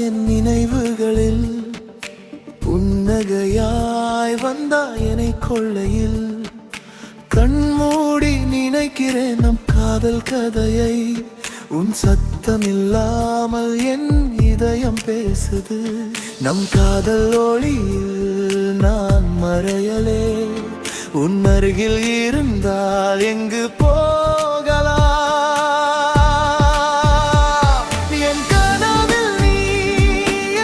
என் நினைவுகளில் புன்னகையாய் வந்தாய் என்னை கொள்ளையில். கண்மூடி நினைக்கிறேன் நம் காதல் கதையை. உன் சத்தம் இல்லாமல் என் இதயம் பேசுது. நம் காதல் ஒளியில் நான் மறையலே. உன் அருகில் இருந்தால் எங்கு போகலாம்? என் கனவில் நீ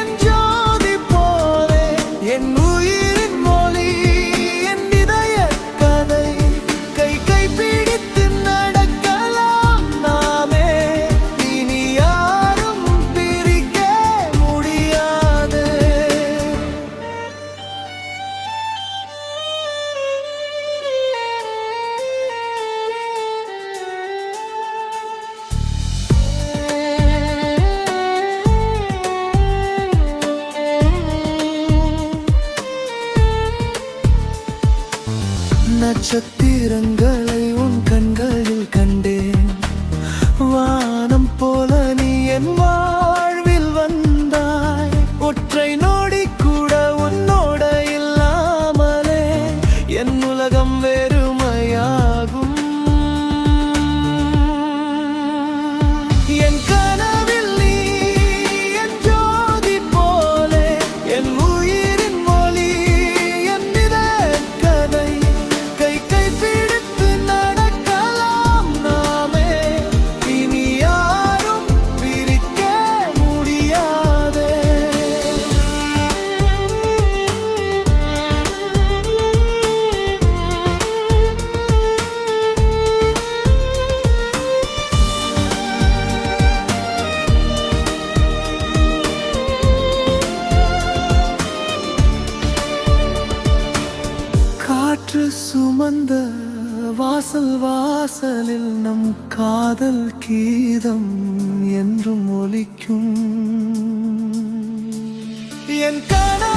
என் ஜோதி போலே. என் உயிரின் மொழி என் இதய கதை. கை கை பிடித்து நடக்கலாம் நாமே. இனி யாரும் பிரிக்க முடியாது. நட்சத்திரங்களை உன் கண்களில் கண்டேன். வானம் போல நீ என் வாழ்வில் வந்தாய். ஒற்றை நொடி கூட உன்னோட இல்லாமலே என் உலகம் வெறுமையாகும். என் கனவில் நீ என் ஜோதி போலே. என் உயிரின் மொழி என் இதய கதை. கை கை பிடித்து நடக்கலாம் நாமே. இனி யாரும் பிரிக்க முடியாதே. காற்று சுமந்த வாசல் வாசலில் நம் காதல் கீதம் என்றும் ஒலிக்கும். என் கனவு